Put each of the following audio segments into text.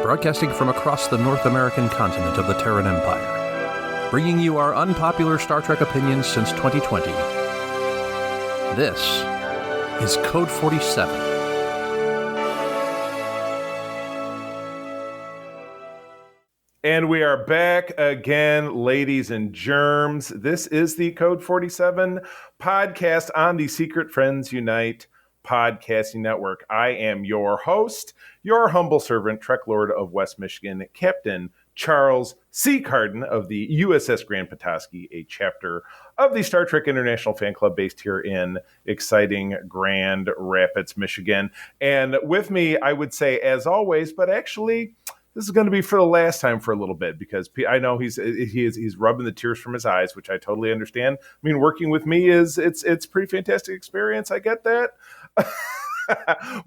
broadcasting from across the North American continent of the Terran Empire, bringing you our unpopular Star Trek opinions since 2020. This is Code 47. And we are back again, ladies and germs. This is the Code 47 podcast on the Secret Friends Unite podcasting network. I am your host, your humble servant, Trek Lord of West Michigan, Captain Charles C. Carden of the USS Grand Petoskey, a chapter of the Star Trek International Fan Club based here in exciting Grand Rapids, Michigan. And with me, I would say, as always, but actually, this is going to be for the last time for a little bit because I know he's rubbing the tears from his eyes, which I totally understand. I mean, working with me it's a pretty fantastic experience. I get that.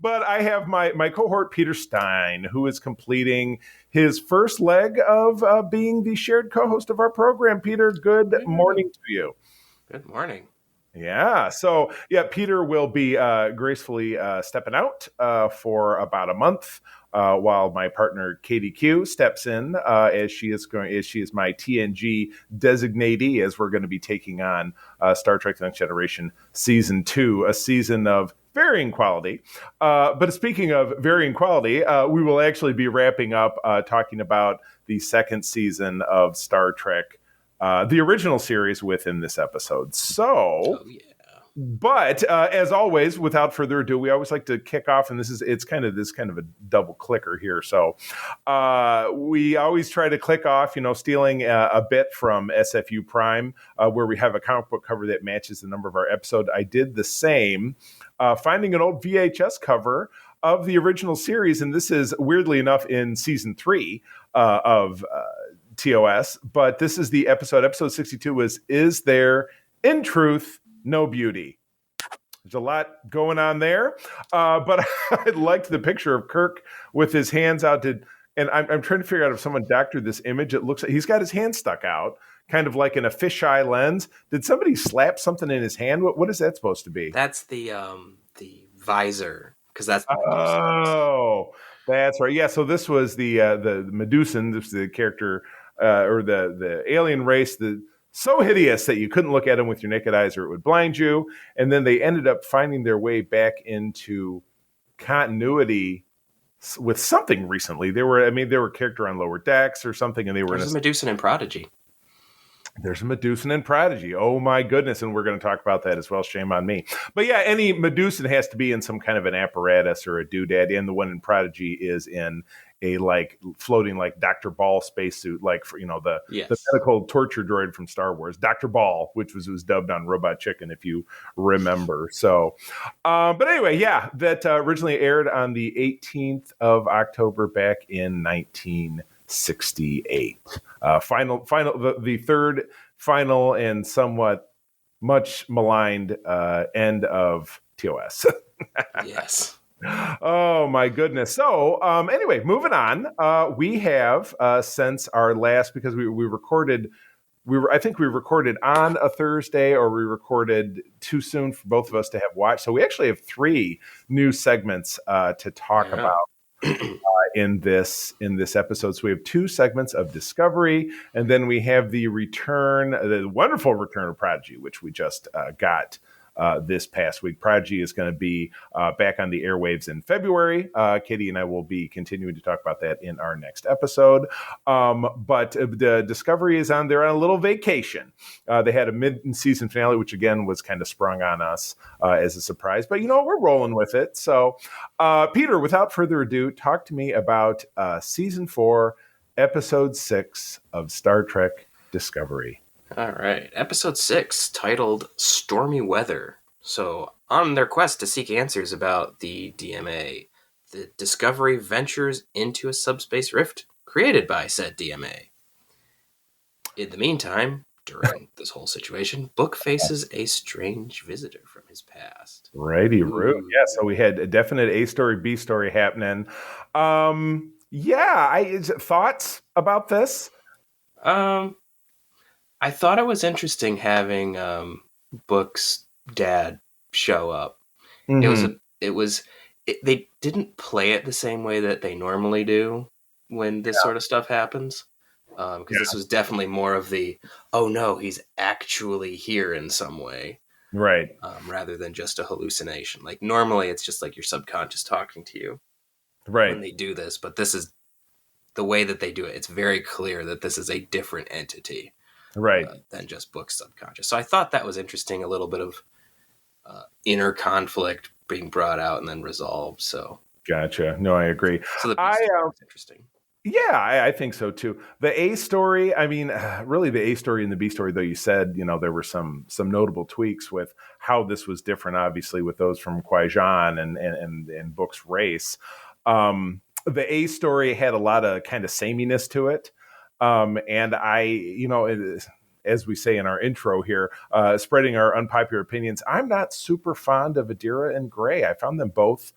But I have my cohort, Peter Stein, who is completing his first leg of being the shared co-host of our program. Peter, good morning to you. Good morning. Yeah. So, Peter will be gracefully stepping out for about a month while my partner, Katie Q, steps in as she is my TNG designatee, as we're going to be taking on Star Trek The Next Generation Season 2, a season of varying quality. But speaking of varying quality, we will actually be wrapping up talking about the second season of Star Trek, the original series, within this episode. But as always, without further ado, we always like to kick off, and it's kind of a double clicker here. So we always try to click off, stealing a bit from SFU Prime, where we have a comic book cover that matches the number of our episode. I did the same, finding an old VHS cover of the original series, and this is weirdly enough in season 3 of TOS. But this is the episode 62 was "Is There in Truth No Beauty?" There's a lot going on there, but I liked the picture of Kirk with his hands out. And I'm trying to figure out if someone doctored this image. It looks like he's got his hand stuck out, kind of like in a fisheye lens. Did somebody slap something in his hand? What is that supposed to be? That's the visor, because that's that's right. Yeah, so this was the Medusan. This is the character or the alien race that so hideous that you couldn't look at them with your naked eyes or it would blind you. And then they ended up finding their way back into continuity with something recently. They were a character on Lower Decks or something, and they were There's a Medusan and Prodigy. There's a Medusan and Prodigy. Oh my goodness. And we're going to talk about that as well. Shame on me. But yeah, any Medusan has to be in some kind of an apparatus or a doodad. And the one in Prodigy is in a floating Dr. Ball spacesuit, the medical torture droid from Star Wars, Dr. Ball, which was dubbed on Robot Chicken, if you remember. So, but anyway, that originally aired on the 18th of October back in 1968. The third final and somewhat much maligned end of TOS. Yes. Oh my goodness. So anyway, moving on. We have since our last, because we recorded, I think we recorded on a Thursday, or we recorded too soon for both of us to have watched. So we actually have 3 new segments to talk about in this episode. So we have 2 segments of Discovery, and then we have the wonderful return of Prodigy, which we just got this past week. Prodigy is going to be back on the airwaves in February. Katie and I will be continuing to talk about that in our next episode. But the Discovery is they're on a little vacation. They had a mid-season finale, which again was kind of sprung on us as a surprise. But we're rolling with it. So, Peter, without further ado, talk to me about season 4, episode 6 of Star Trek Discovery. All right. Episode 6, titled Stormy Weather. So, on their quest to seek answers about the DMA, the Discovery ventures into a subspace rift created by said DMA. In the meantime, during this whole situation, Book faces a strange visitor from his past. Righty root. Yeah, so we had a definite A story, B story happening. Thoughts about this? I thought it was interesting having Book's dad show up. Mm-hmm. They didn't play it the same way that they normally do. when this sort of stuff happens. Because this was definitely more of the, oh no, he's actually here in some way. Right. Rather than just a hallucination. Like normally it's just like your subconscious talking to you Right. when they do this, but this is the way that they do it. It's very clear that this is a different entity, right, than just Book's subconscious. So I thought that was interesting. A little bit of inner conflict being brought out and then resolved. So gotcha. No, I agree. So the B story was interesting. Yeah, I think so too. The A story, I mean, really the A story and the B story, though you said, there were some notable tweaks with how this was different, obviously, with those from Kwai-Jan and Book's race. The A story had a lot of kind of sameness to it. And as we say in our intro here, spreading our unpopular opinions, I'm not super fond of Adira and Gray. I found them both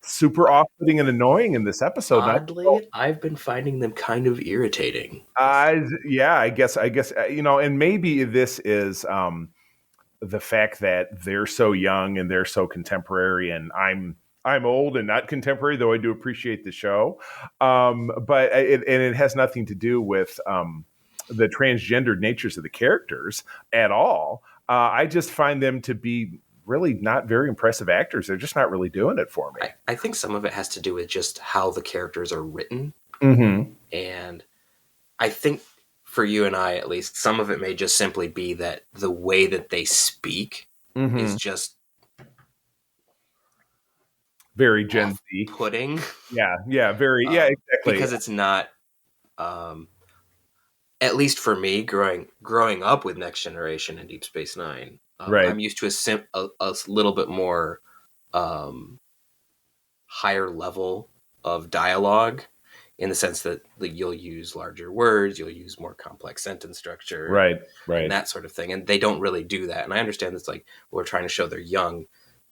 super off-putting and annoying in this episode. Oddly, I've been finding them kind of irritating. Yeah, I guess, and maybe this is the fact that they're so young and they're so contemporary, and I'm old and not contemporary, though I do appreciate the show. But it has nothing to do with the transgendered natures of the characters at all. I just find them to be really not very impressive actors. They're just not really doing it for me. I think some of it has to do with just how the characters are written. Mm-hmm. And I think for you and I, at least, some of it may just simply be that the way that they speak is just very Gen Z pudding. Yeah, very, exactly. Because it's not, at least for me, growing up with Next Generation and Deep Space Nine, right. I'm used to a little bit more higher level of dialogue, in the sense that you'll use larger words, you'll use more complex sentence structure, right, and that sort of thing. And they don't really do that. And I understand it's like, we're trying to show they're young,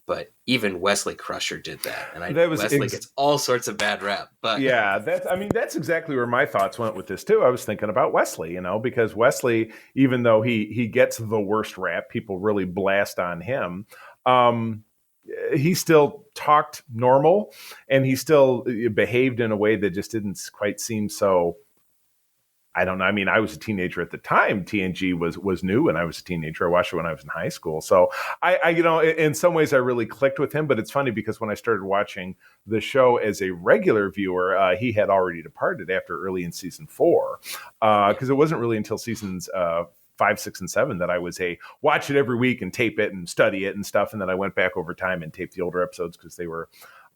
but even Wesley Crusher did that. And Wesley gets all sorts of bad rap. But yeah, that's exactly where my thoughts went with this too. I was thinking about Wesley, because Wesley, even though he gets the worst rap, people really blast on him. He still talked normal, and he still behaved in a way that just didn't quite seem so. I don't know. I mean, I was a teenager at the time. TNG was new, and I was a teenager. I watched it when I was in high school. So I in some ways, I really clicked with him. But it's funny because when I started watching the show as a regular viewer, he had already departed after early in season 4, because it wasn't really until seasons 5, 6, and 7 that I was watch it every week and tape it and study it and stuff. And then I went back over time and taped the older episodes because they were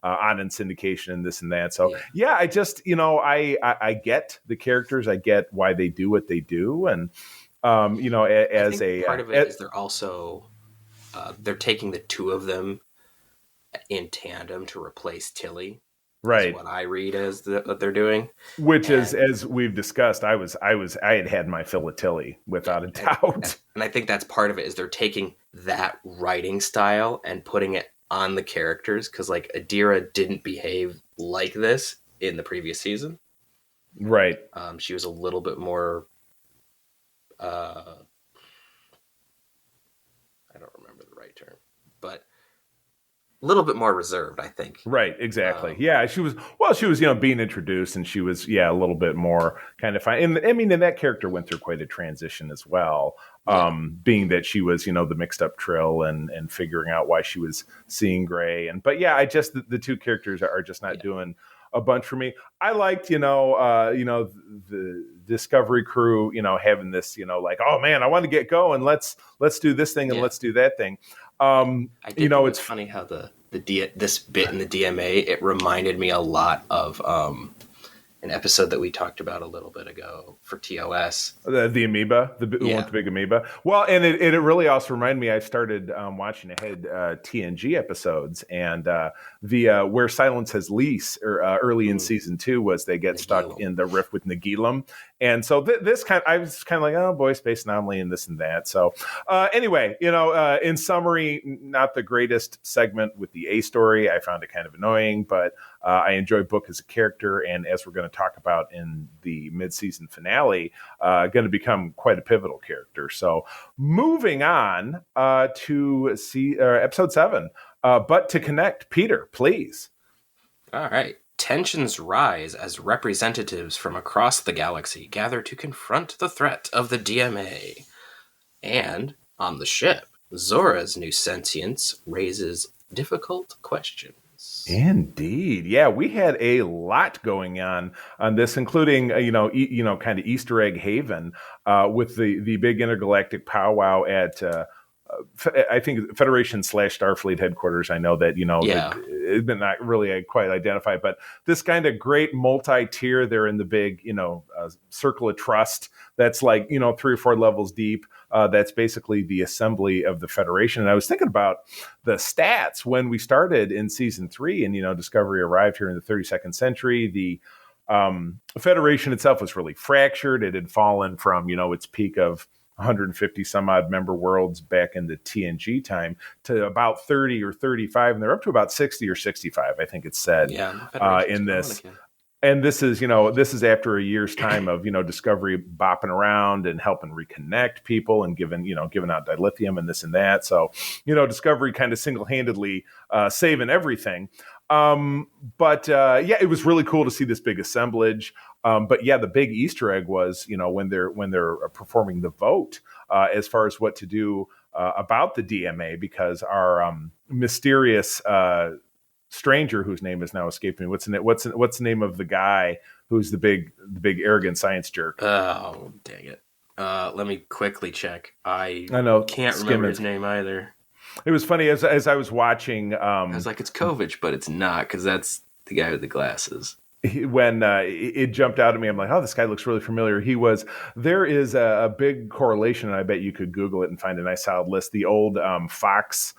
on in syndication and this and that. So yeah, I just, I get the characters. I get why they do what they do. And, as part of it is they're also, they're taking the two of them in tandem to replace Tilly. Right. That's what I read as what they're doing. Which is, as we've discussed, I had my fill of Tilly without a doubt. And I think that's part of it, is they're taking that writing style and putting it on the characters, because like Adira didn't behave like this in the previous season. Right. She was a little bit more I don't remember the right term, but a little bit more reserved, I think. Right, exactly. Yeah, she was being introduced, and she was a little bit more kind of fine. And I mean, and that character went through quite a transition as well. Being that she was, the mixed up Trill and figuring out why she was seeing Gray. But yeah, I just, the two characters are just not doing a bunch for me. I liked, the Discovery crew, having this, like, oh man, I want to get going. Let's do this thing and let's do that thing. It's funny how this bit in the DMA, it reminded me a lot of an episode that we talked about a little bit ago for TOS. The amoeba, the big amoeba. Well, and it really also reminded me, I started watching ahead TNG episodes, and the Where Silence Has Lease, or early in season 2, was they get stuck in the rift with Nagilum. And so I was kind of like, oh boy, space anomaly and this and that. So anyway, in summary, not the greatest segment with the A story. I found it kind of annoying, but I enjoy Book as a character, and as we're going to talk about in the mid-season finale, going to become quite a pivotal character. So moving on to episode 7, But to Connect. Peter, please. All right. Tensions rise as representatives from across the galaxy gather to confront the threat of the DMA. And, on the ship, Zora's new sentience raises difficult questions. Indeed, yeah, we had a lot going on this, including kind of Easter egg haven with the big intergalactic powwow at I think Federation / Starfleet headquarters. I know that Yeah. it's been not really quite identified, but this kind of great multi-tier. They're in the big circle of trust that's like 3 or 4 levels deep. That's basically the assembly of the Federation. And I was thinking about the stats when we started in season 3, and Discovery arrived here in the 32nd century. The Federation itself was really fractured. It had fallen from its peak of 150 some odd member worlds back in the TNG time to about 30 or 35, and they're up to about 60 or 65, I think it's said, in this. And this is after a year's time of Discovery bopping around and helping reconnect people and giving out dilithium and this and that. So Discovery kind of single-handedly saving everything. But it was really cool to see this big assemblage. But yeah, the big Easter egg was when they're performing the vote as far as what to do about the DMA, because our mysterious stranger, whose name is now escaping me. What's the name of the guy who's the big arrogant science jerk? Oh, dang it! Let me quickly check. I know, can't remember his name either. It was funny as I was watching. I was like, it's Kovich, but it's not, because that's the guy with the glasses. When it jumped out at me, I'm like, oh, this guy looks really familiar. There is a big correlation, and I bet you could Google it and find a nice solid list. The old Fox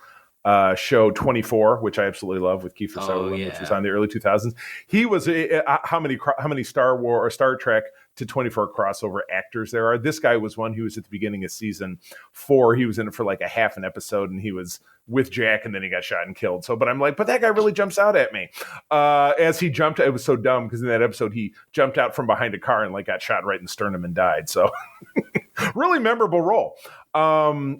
show 24, which I absolutely love, with Kiefer Sutherland, which was on the early 2000s. He was how many Star Wars or Star Trek to 24 crossover actors there are. This guy was one who was at the beginning of season 4. He was in it for like a half an episode, and he was with Jack, and then he got shot and killed. But I'm like, but that guy really jumps out at me. As he jumped, it was so dumb, because in that episode he jumped out from behind a car and got shot right in the sternum and died. So really memorable role.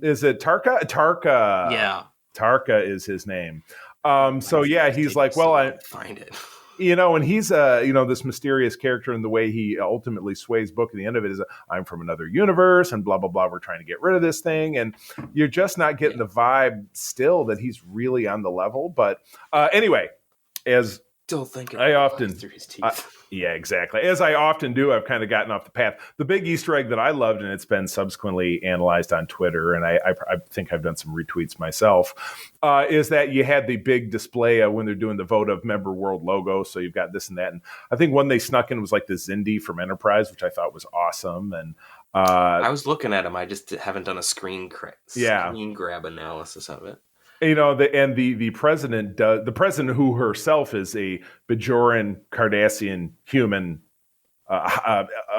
Is it Tarka? Tarka. Yeah. Tarka is his name. He's like, well, I find it. And he's this mysterious character, and the way he ultimately sways book at the end of it is, I'm from another universe and blah blah blah, we're trying to get rid of this thing, and you're just not getting the vibe still that he's really on the level. But anyway, as still thinking I often through his teeth. Yeah, exactly. As I often do, I've kind of gotten off the path. The big Easter egg that I loved, and it's been subsequently analyzed on Twitter, and I think I've done some retweets myself, is that you had the big display when they're doing the vote of member world logo. So you've got this and that. And I think one they snuck in was like the Xindi from Enterprise, which I thought was awesome. And I was looking at him. I just haven't done a screen grab analysis of it. The president does. The president, who herself is a Bajoran Cardassian human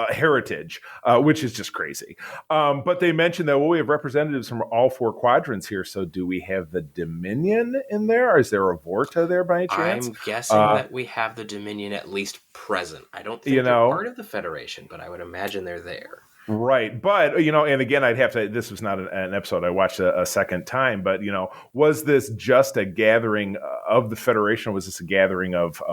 heritage, which is just crazy. But they mentioned that we have representatives from all 4 quadrants here. So do we have the Dominion in there? Or is there a Vorta there by any chance? I'm guessing that we have the Dominion at least present. I don't think they're part of the Federation, but I would imagine they're there. Right. But, and again, I'd have to, this was not an episode I watched a second time, but, was this just a gathering of the Federation, or was this a gathering of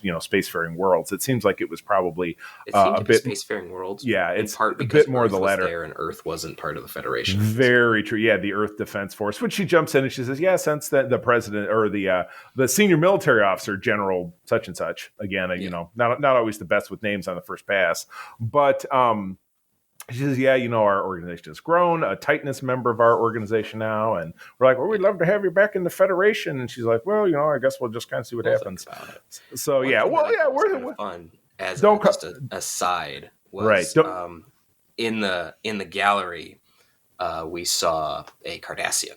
spacefaring worlds? It seems like it was probably a bit spacefaring worlds. Yeah, in it's part a bit more Earth the latter. Was there and Earth wasn't part of the Federation. Very true. Yeah, the Earth Defense Force, which she jumps in and she says, yeah, since the president or the senior military officer, General such and such, again, not always the best with names on the first pass, but she says, yeah, our organization has grown, a Titanus member of our organization now. And we're like, well, we'd love to have you back in the Federation. And she's like, well, I guess we'll just kind of see what happens. So, we're fun. As just an aside, was, right. In the gallery, we saw a Cardassian.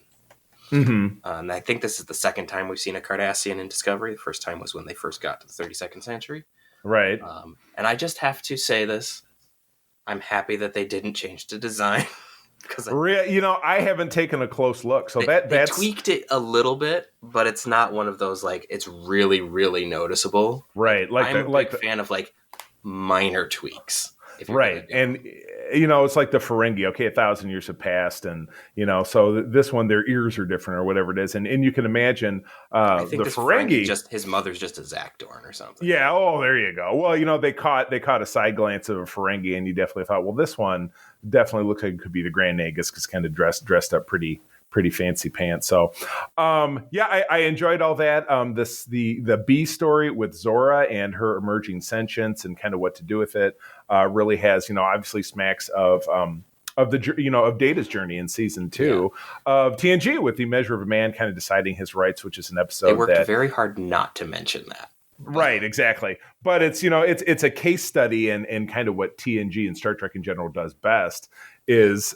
Mm-hmm. And I think this is the second time we've seen a Cardassian in Discovery. The first time was when they first got to the 32nd century. Right. And I just have to say this. I'm happy that they didn't change the design. Because I haven't taken a close look. So they tweaked it a little bit, but it's not one of those, it's really, really noticeable. Right. I'm a big fan of, minor tweaks. if you're gonna Right. go. And, it's like the Ferengi. Okay, 1,000 years have passed. And, so this one, their ears are different or whatever it is. And you can imagine I the think this Ferengi. Ferengi his mother's just a Zakdorn or something. Yeah. Oh, there you go. Well, they caught a side glance of a Ferengi, and you definitely thought, well, this one definitely looks like it could be the Grand Nagus because kind of dressed up pretty fancy pants. So, I enjoyed all that. The B story with Zora and her emerging sentience and kind of what to do with it really has, obviously smacks of of Data's journey in season 2 of TNG with the Measure of a Man kind of deciding his rights, which is an episode They worked very hard not to mention that. Right, exactly. But it's it's a case study and kind of what TNG and Star Trek in general does best is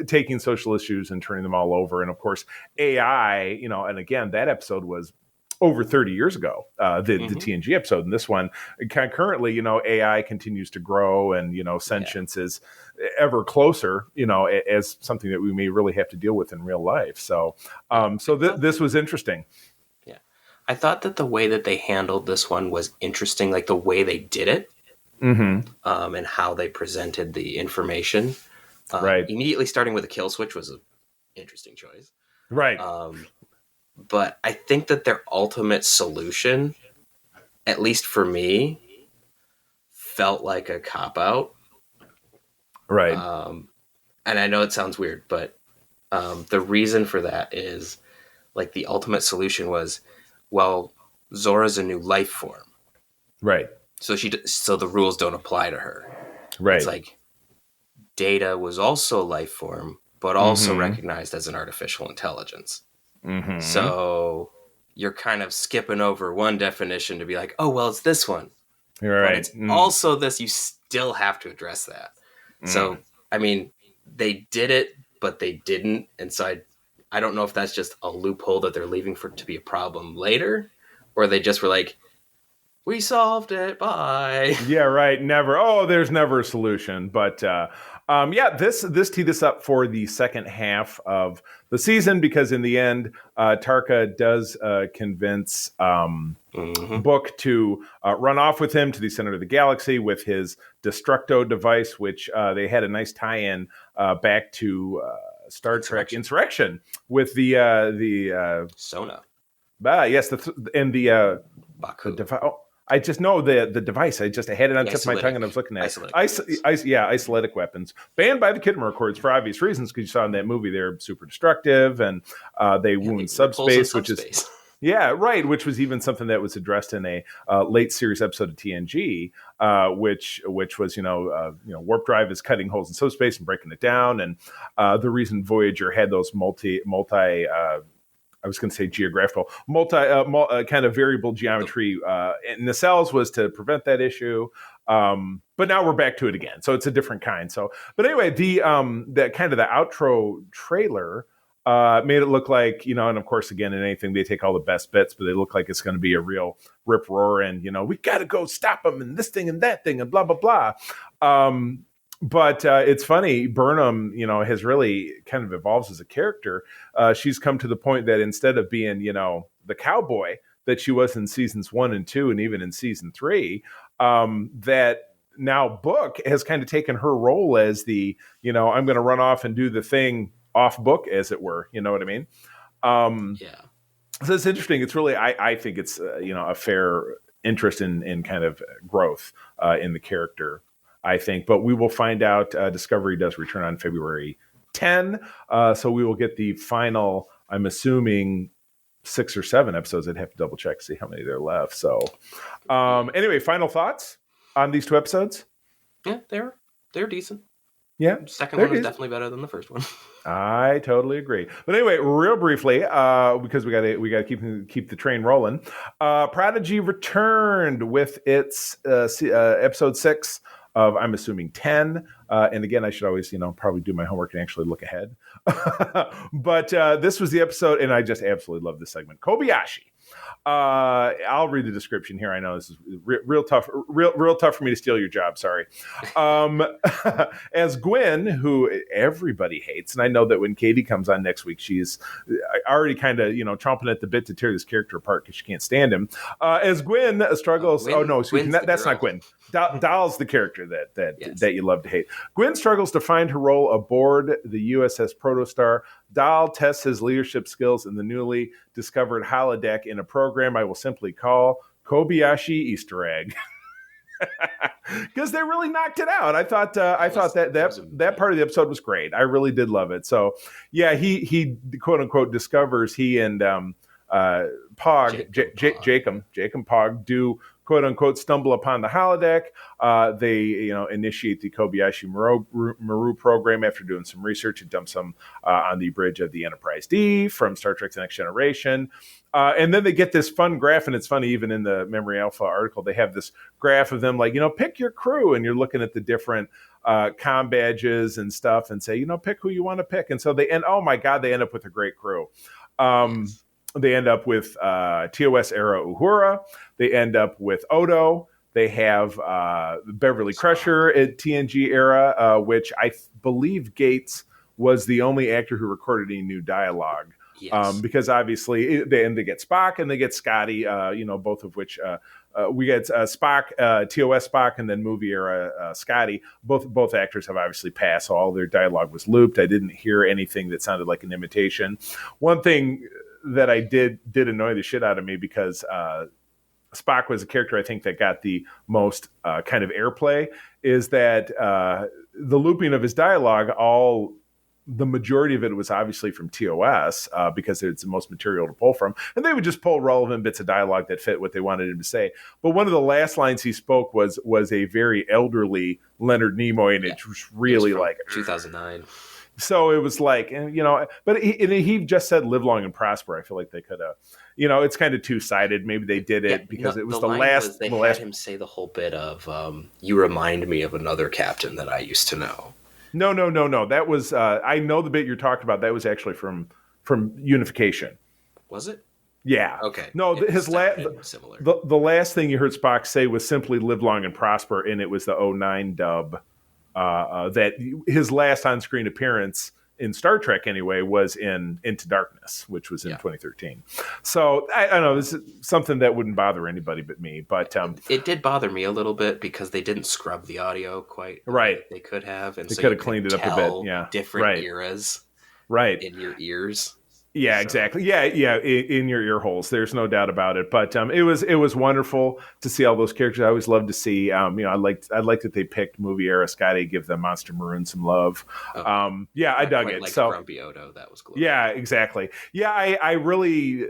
taking social issues and turning them all over. And of course AI, and again that episode was over 30 years ago, the TNG episode. And this one currently, AI continues to grow and sentience is ever closer, as something that we may really have to deal with in real life. So this was interesting. I thought that the way that they handled this one was interesting, like the way they did it, and how they presented the information. Right. Immediately starting with a kill switch was an interesting choice. Right. But I think that their ultimate solution, at least for me, felt like a cop-out. Right. And I know it sounds weird, but the reason for that is like the ultimate solution was, well, Zora's a new life form. Right. So the rules don't apply to her. Right. It's like Data was also a life form, but also recognized as an artificial intelligence. Mm-hmm. So you're kind of skipping over one definition to be like, oh, well, it's this one. You're right. But it's also this, you still have to address that. So, I mean, they did it, but they didn't. And so I don't know if that's just a loophole that they're leaving for it to be a problem later, or they just were like, we solved it, bye. Yeah, right. Never. Oh, there's never a solution. But this teed us up for the second half of the season because in the end, Tarka does convince Book to run off with him to the center of the galaxy with his Destructo device, which they had a nice tie-in back to Star Trek Insurrection with the Sona. Yes, the Baku. I just know the device. I had it on the tip of my tongue and I was looking at it. Isolytic weapons. Banned by the Khitomer Accords for obvious reasons because you saw in that movie they're super destructive and they wound subspace, which is... Yeah, right, which was even something that was addressed in a late series episode of TNG, which was, warp drive is cutting holes in subspace and breaking it down. And the reason Voyager had those multi I was going to say geographical, kind of variable geometry in the cells was to prevent that issue. But now we're back to it again. So it's a different kind. So, but anyway, the kind of the outro trailer made it look like, and of course, again, in anything, they take all the best bits, but they look like it's going to be a real rip roar and, we got to go stop them and this thing and that thing and blah, blah, blah. But it's funny, Burnham, has really kind of evolves as a character. She's come to the point that instead of being, the cowboy that she was in seasons 1 and 2 and even in season 3, that now Book has kind of taken her role as the, I'm going to run off and do the thing off book, as it were. You know what I mean? Yeah. So it's interesting. It's really, I think it's, a fair interest in kind of growth in the character, I think. But we will find out. Discovery does return on February 10. So we will get the final, I'm assuming, 6 or 7 episodes. I'd have to double check to see how many there are left. So anyway, final thoughts on these 2 episodes? Yeah, they're decent. Yeah. Second one is definitely better than the first one. I totally agree. But anyway, real briefly, because we got to keep the train rolling. Prodigy returned with its episode 6 of, I'm assuming, 10. And again, I should always, probably do my homework and actually look ahead. But this was the episode, and I just absolutely love this segment. Kobayashi. I'll read the description here. I know this is real tough for me to steal your job. Sorry. As Gwen, who everybody hates, and I know that when Katie comes on next week, she's already kind of, chomping at the bit to tear this character apart because she can't stand him. As Gwen struggles. That's not Gwen. Dahl's the character Yes. that you love to hate. Gwyn struggles to find her role aboard the USS Protostar. Dahl tests his leadership skills in the newly discovered holodeck in a program I will simply call Kobayashi Easter Egg. Because they really knocked it out. I thought that part of the episode was great. I really did love it. So yeah, he quote unquote discovers he and Pog Jacob Pog do quote unquote stumble upon the holodeck. They initiate the Kobayashi Maru program after doing some research and dump some on the bridge of the Enterprise D from Star Trek: The Next Generation. And then they get this fun graph, and it's funny, even in the Memory Alpha article, they have this graph of them like, pick your crew, and you're looking at the different comm badges and stuff and say, pick who you want to pick. And so they end up with a great crew. They end up with TOS era Uhura. They end up with Odo. They have Beverly Crusher at TNG era, which I believe Gates was the only actor who recorded any new dialogue. Yes. Because obviously they get Spock and they get Scotty, both of which we get Spock, TOS Spock, and then movie era Scotty. Both actors have obviously passed, so all their dialogue was looped. I didn't hear anything that sounded like an imitation. One thing that I did annoy the shit out of me, because Spock was a character I think that got the most kind of airplay, is that the looping of his dialogue, the majority of it was obviously from TOS because it's the most material to pull from. And they would just pull relevant bits of dialogue that fit what they wanted him to say. But one of the last lines he spoke was a very elderly Leonard Nimoy, and it was really like 2009. So it was like, but he just said live long and prosper. I feel like they could have, it's kind of two-sided. Maybe they did it because it was the last. They had him say the whole bit of, you remind me of another captain that I used to know. No. That was I know the bit you're talking about. That was actually from Unification. Was it? Yeah. Okay. No, similar. The last thing you heard Spock say was simply "live long and prosper," and it was the 2009 dub. That his last on-screen appearance in Star Trek, anyway, was in Into Darkness, which was in 2013. So I don't know. This is something that wouldn't bother anybody but me. But it did bother me a little bit because they didn't scrub the audio quite right. They could have, and they so could have cleaned it up a bit. Yeah, different eras. Right in your ears. Yeah, exactly. Yeah, in your ear holes. There's no doubt about it. But it was wonderful to see all those characters. I always love to see. I liked that they picked movie era Scotty, give the Monster Maroon some love. I dug it. Like so Grumpy Odo, that was glorious. Yeah, exactly. Yeah, I really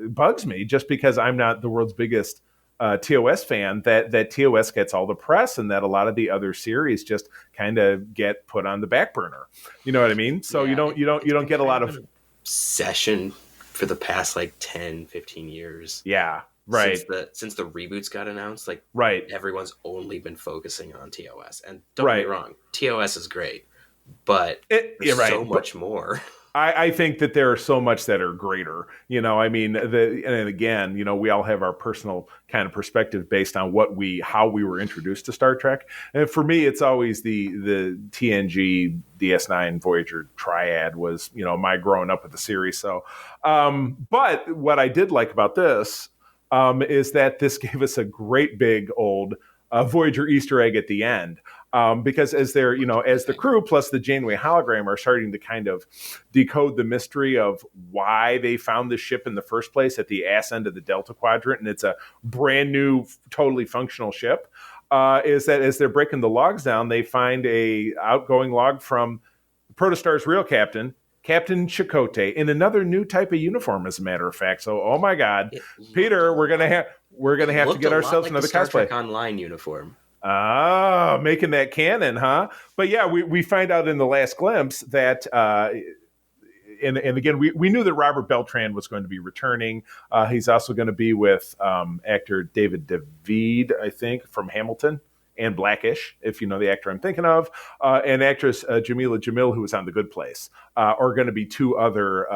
it bugs me just because I'm not the world's biggest TOS fan that TOS gets all the press and that a lot of the other series just kind of get put on the back burner. You know what I mean? So you don't get a lot of session for the past like 10, 15 years. Yeah, right. Since the reboots got announced, everyone's only been focusing on TOS. And don't get me wrong, TOS is great, but there's so much more. I think that there are so much that are greater. And again, we all have our personal kind of perspective based on how we were introduced to Star Trek. And for me, it's always the TNG, DS9, Voyager triad was, my growing up with the series. So, but what I did like about this is that this gave us a great big old Voyager Easter egg at the end. Because as they're, as the crew plus the Janeway hologram are starting to kind of decode the mystery of why they found this ship in the first place at the ass end of the Delta Quadrant, and it's a brand new, totally functional ship, is that as they're breaking the logs down, they find a outgoing log from Protostar's real captain, Captain Chakotay, in another new type of uniform, as a matter of fact. So, oh my God, Peter, we're gonna have to get ourselves another Star cosplay. Trek Online uniform. Making that canon, huh? But yeah, we find out in the last glimpse that, and again, we knew that Robert Beltran was going to be returning. He's also going to be with actor David David, I think, from Hamilton and Blackish, if you know the actor I'm thinking of, and actress Jamila Jamil, who was on The Good Place, are going to be two other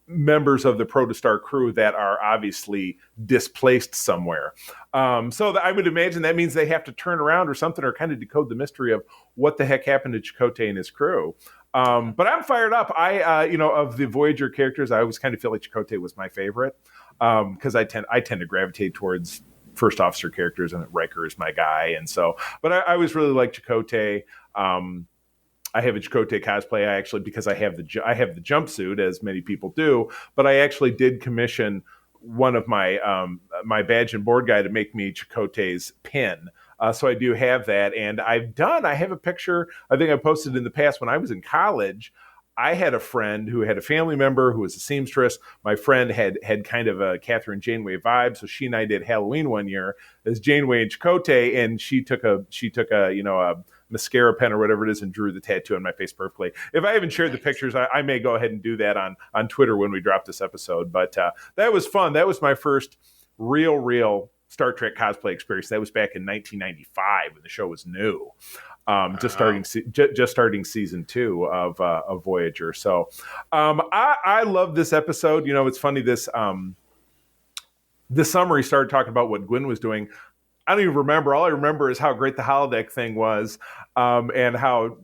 members of the Protostar crew that are obviously displaced somewhere. So I would imagine that means they have to turn around or something, or kind of decode the mystery of what the heck happened to Chakotay and his crew. But I'm fired up. Of the Voyager characters, I always kind of feel like Chakotay was my favorite because I tend to gravitate towards first officer characters, and Riker is my guy. And so, but I always really like Chakotay. I have a Chakotay cosplay. I actually, because I have the jumpsuit, as many people do, but I actually did commission one of my my badge and board guy to make me Chakotay's pin. So I do have that, and I have a picture. I think I posted in the past when I was in college. I had a friend who had a family member who was a seamstress. My friend had kind of a Catherine Janeway vibe, so she and I did Halloween one year as Janeway and Chakotay, and she took a a mascara pen or whatever it is and drew the tattoo on my face perfectly. If I haven't shared the pictures, I may go ahead and do that on Twitter when we drop this episode. But that was fun. That was my first real Star Trek cosplay experience. That was back in 1995 when the show was new. Just starting season 2 of Voyager. So I love this episode. It's funny, this summer he started talking about what Gwyn was doing. I don't even remember. All I remember is how great the holodeck thing was, and how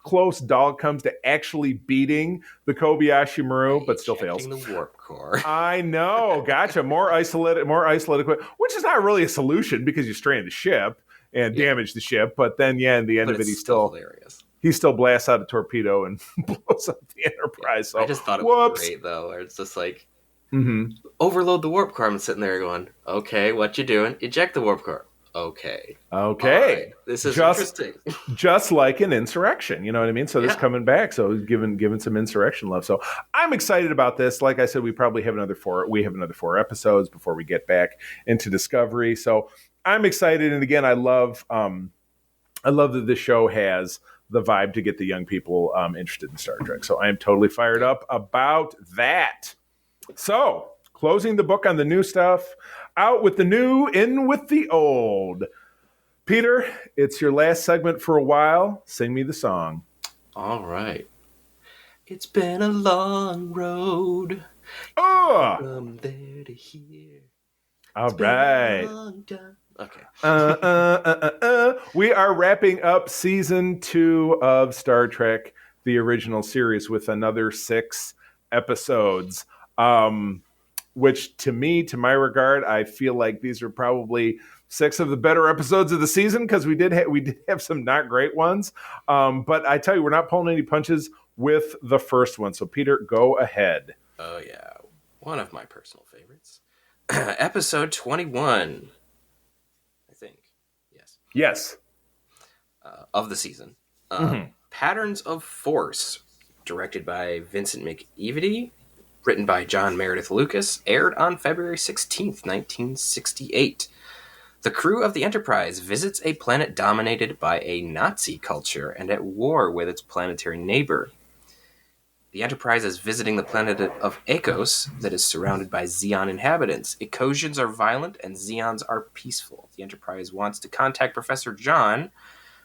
close Dahl comes to actually beating the Kobayashi Maru, but still fails. The warp core. I know. Gotcha. More isolated equipment, which is not really a solution because you strand the ship and damage the ship. But then, in the end of it, he's still hilarious. He still blasts out a torpedo and blows up the Enterprise. So I just thought it was great, though, where it's just like, overload the warp core. I'm sitting there going, okay, what you doing? Eject the warp core. Okay. Right. This is interesting. Just like an insurrection, you know what I mean? So this coming back, so giving some insurrection love. So I'm excited about this. Like I said, we probably have another 4 episodes before we get back into Discovery. So I'm excited, and again, I love that this show has the vibe to get the young people interested in Star Trek. So I am totally fired up about that. So, closing the book on the new stuff, out with the new, in with the old. Peter, it's your last segment for a while. Sing me the song. All right. It's been a long road. From there to here. All right. Okay. We are wrapping up season 2 of Star Trek, the original series, with another 6 episodes. Which to my regard, I feel like these are probably 6 of the better episodes of the season, because we did have some not great ones. But I tell you, we're not pulling any punches with the first one. So Peter, go ahead. Oh yeah, one of my personal favorites, episode 21. I think, yes, of the season. Patterns of Force, directed by Vincent McEvedy. Written by John Meredith Lucas, aired on February 16th, 1968. The crew of the Enterprise visits a planet dominated by a Nazi culture and at war with its planetary neighbor. The Enterprise is visiting the planet of Ecos that is surrounded by Xeon inhabitants. Ecosians are violent and Xeons are peaceful. The Enterprise wants to contact Professor John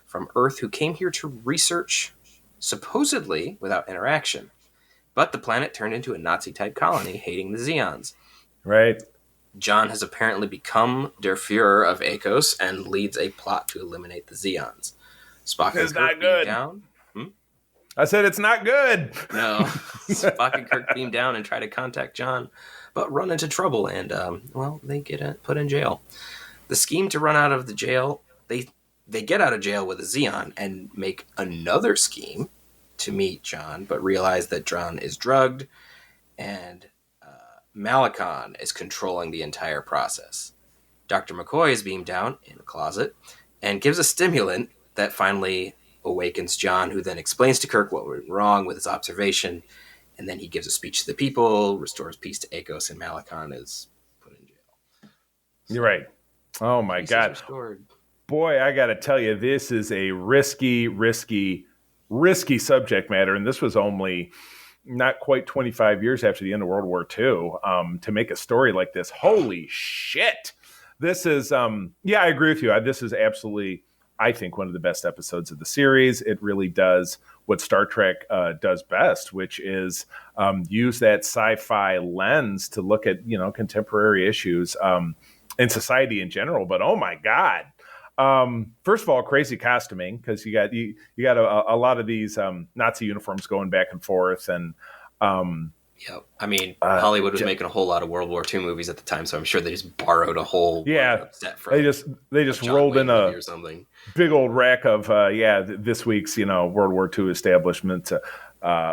from Earth, who came here to research, supposedly without interaction. But the planet turned into a Nazi-type colony, hating the Xeons. Right. John has apparently become Der Fuhrer of Ecos and leads a plot to eliminate the Xeons. Spock and Kirk beam down. I said it's not good. No. Spock and Kirk beam down and try to contact John, but run into trouble and, they get put in jail. The scheme to run out of the jail, they get out of jail with a Xeon and make another scheme to meet John, but realize that John is drugged and Malicon is controlling the entire process. Dr. McCoy is beamed down in a closet and gives a stimulant that finally awakens John, who then explains to Kirk what went wrong with his observation, and then he gives a speech to the people, restores peace to Ecos, and Malicon is put in jail. You're right. Oh my God. Restored. Boy, I got to tell you, this is a risky subject matter, and this was only not quite 25 years after the end of World War II to make a story like this. Holy shit! This is, I agree with you. This is absolutely, I think, one of the best episodes of the series. It really does what Star Trek does best, which is use that sci-fi lens to look at, contemporary issues in society in general. But oh my God. First of all, crazy costuming, because you got a lot of these Nazi uniforms going back and forth, and Yep. I mean, Hollywood was making a whole lot of World War II movies at the time, so I'm sure they just borrowed a whole set from. They just John rolled Wayne in movie or something. big old rack of this week's World War II establishment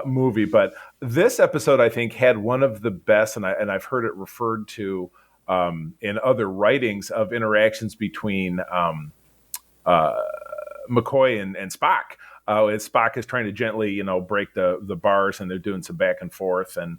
movie. But this episode, I think, had one of the best, and I've heard it referred to in other writings of interactions between McCoy and Spock. As Spock is trying to gently, break the bars, and they're doing some back and forth, and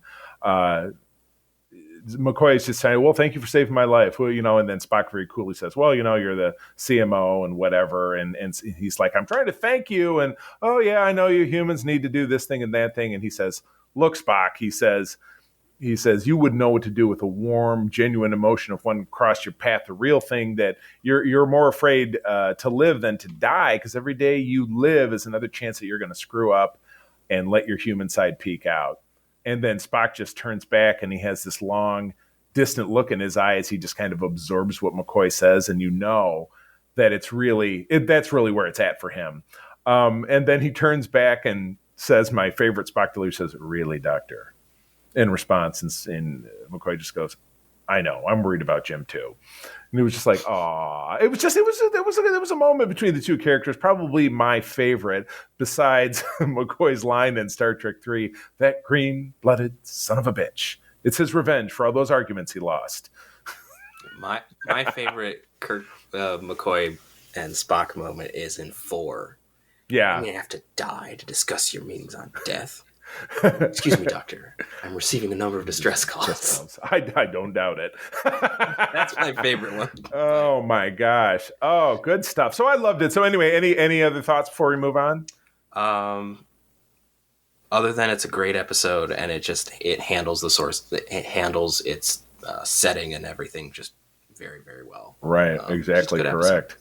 McCoy is just saying, "Well, thank you for saving my life." Well, and then Spock very coolly says, "Well, you're the CMO and whatever," and he's like, "I'm trying to thank you," and "Oh yeah, I know you humans need to do this thing and that thing," and he says, "Look, Spock," he says, "you would know what to do with a warm, genuine emotion if one crossed your path. The real thing that you're more afraid to live than to die, because every day you live is another chance that you're going to screw up and let your human side peek out." And then Spock just turns back, and he has this long, distant look in his eye as he just kind of absorbs what McCoy says, and that that's really where it's at for him. And then he turns back and says, my favorite Spock delivery, says, "Really, Doctor?" In response, and McCoy just goes, "I know. I'm worried about Jim too." And it was just like, "Aw!" It was a moment between the two characters, probably my favorite, besides McCoy's line in Star Trek III, "That green-blooded son of a bitch. It's his revenge for all those arguments he lost." My favorite Kirk McCoy and Spock moment is in 4. Yeah, I'm gonna have to die to discuss your meetings on death. Excuse me, Doctor. I'm receiving a number of distress calls. I don't doubt it. That's my favorite one. Oh my gosh! Oh, good stuff. So I loved it. So anyway, any other thoughts before we move on? Other than it's a great episode, and it handles the source, it handles its setting and everything just very, very well. Right, exactly correct.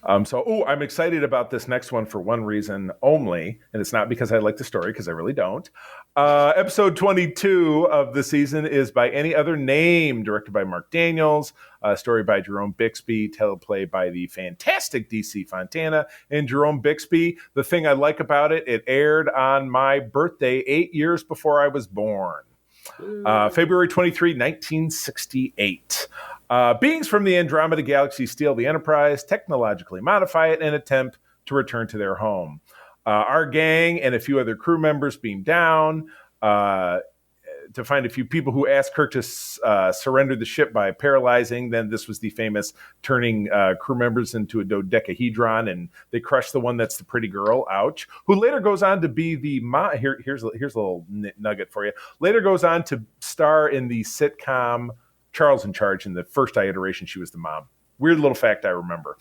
I'm excited about this next one for one reason only, and it's not because I like the story, because I really don't. Episode 22 of the season is By Any Other Name, directed by Mark Daniels, story by Jerome Bixby, teleplay by the fantastic DC Fontana and Jerome Bixby. The thing I like about it, it aired on my birthday 8 years before I was born. February 23, 1968. Beings from the Andromeda Galaxy steal the Enterprise, technologically modify it, and attempt to return to their home. Our gang and a few other crew members beam down to find a few people who ask Kirk to surrender the ship by paralyzing. Then this was the famous turning crew members into a dodecahedron, and they crush the one that's the pretty girl, ouch, who later goes on to be the here's a little nugget for you. Later goes on to star in the sitcom Charles in Charge. In the first iteration, she was the mom. Weird little fact I remember.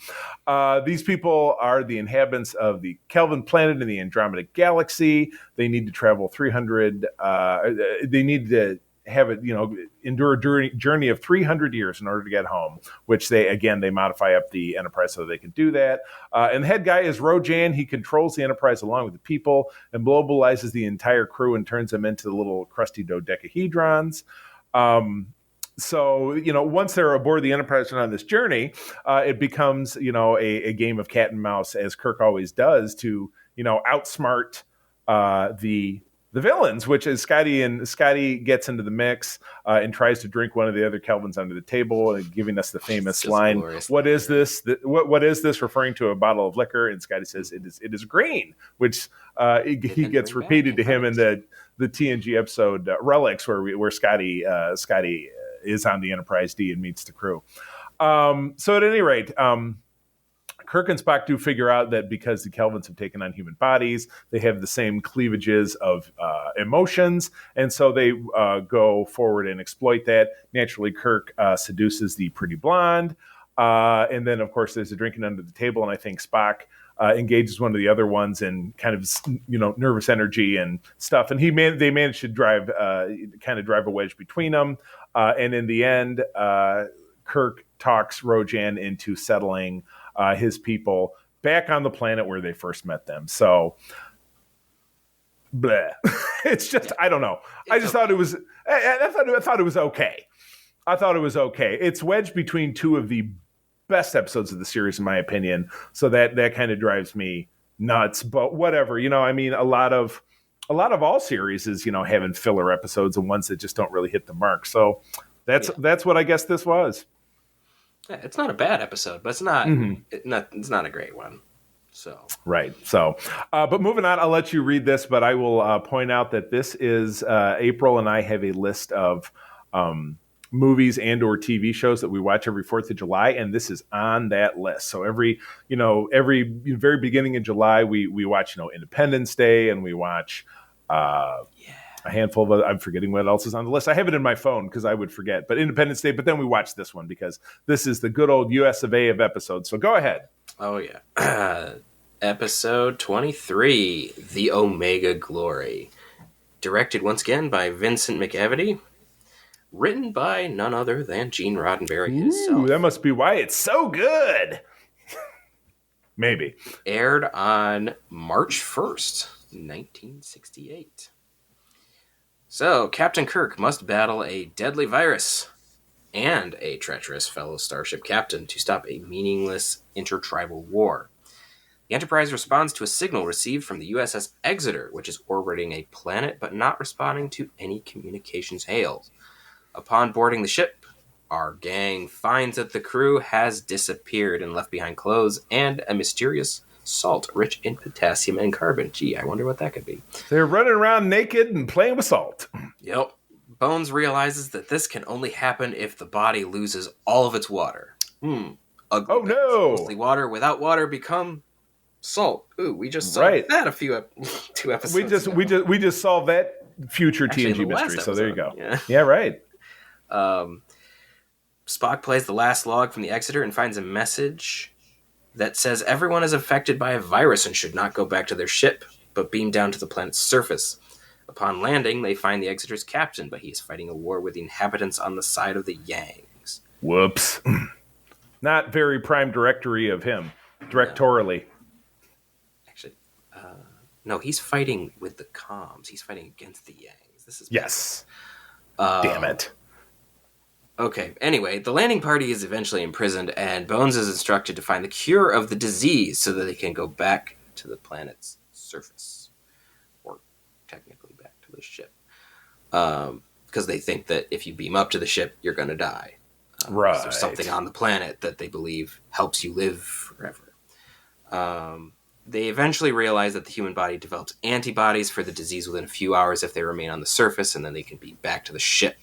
These people are the inhabitants of the Kelvin planet in the Andromeda Galaxy. They need to travel 300. They need to have it, endure a journey of 300 years in order to get home, which they modify up the Enterprise so they can do that. And the head guy is Rojan. He controls the Enterprise along with the people and mobilizes the entire crew and turns them into the little crusty dodecahedrons. So, once they're aboard the Enterprise and on this journey, it becomes, a game of cat and mouse, as Kirk always does, to, outsmart the villains, which is Scotty gets into the mix and tries to drink one of the other Kelvins under the table, and giving us the famous line, "What is this? What is this?" referring to a bottle of liquor. And Scotty says, it is green, which he gets repeated to him in the TNG episode Relics, where Scotty is on the Enterprise D and meets the crew. So at any rate, Kirk and Spock do figure out that because the Kelvins have taken on human bodies, they have the same cleavages of emotions, and so they go forward and exploit that. Naturally, Kirk seduces the pretty blonde, and then, of course, there's a drinking under the table, and I think Spock engages one of the other ones in kind of, nervous energy and stuff, and they manage to drive a wedge between them. And in the end, Kirk talks Rojan into settling his people back on the planet where they first met them. So, bleh. It's just, I don't know. I thought it was okay. I thought it was okay. It's wedged between two of the best episodes of the series, in my opinion. So that kind of drives me nuts. But whatever, a lot of a lot of all series is, having filler episodes and ones that just don't really hit the mark. So that's what I guess this was. Yeah, it's not a bad episode, but it's not it's not a great one. So right. So, but moving on, I'll let you read this, but I will point out that this is April, and I have a list of movies and or TV shows that we watch every 4th of July, and this is on that list. So every very beginning of July, we watch Independence Day, and we watch a handful of I'm forgetting what else is on the list. I have it in my phone because I would forget. But Independence Day, but then we watch this one because this is the good old US of A of episodes. So go ahead. Oh yeah. Episode 23, The Omega Glory. Directed once again by Vincent McEvedy. Written by none other than Gene Roddenberry himself. That must be why it's so good. Maybe. Aired on March 1st, 1968. So, Captain Kirk must battle a deadly virus and a treacherous fellow starship captain to stop a meaningless intertribal war. The Enterprise responds to a signal received from the USS Exeter, which is orbiting a planet but not responding to any communications hails. Upon boarding the ship, our gang finds that the crew has disappeared and left behind clothes and a mysterious salt rich in potassium and carbon. Gee, I wonder what that could be. They're running around naked and playing with salt. Yep. Bones realizes that this can only happen if the body loses all of its water. Ugly. Oh no! Mostly water. Without water, become salt. Ooh, we just solved that two episodes ago. We just solved that future TNG mystery. So there you go. Yeah, right. Spock plays the last log from the Exeter and finds a message that says everyone is affected by a virus and should not go back to their ship, but beam down to the planet's surface. Upon landing, they find the Exeter's captain, but he is fighting a war with the inhabitants on the side of the Yangs. Whoops. Not very prime directory of him, directorially. Actually, no, he's fighting with the comms. He's fighting against the Yangs. This is yes. Damn it. Okay, anyway, the landing party is eventually imprisoned, and Bones is instructed to find the cure of the disease so that they can go back to the planet's surface. Or technically back to the ship. Because they think that if you beam up to the ship, you're going to die. Right. There's something on the planet that they believe helps you live forever. They eventually realize that the human body develops antibodies for the disease within a few hours if they remain on the surface, and then they can beam back to the ship.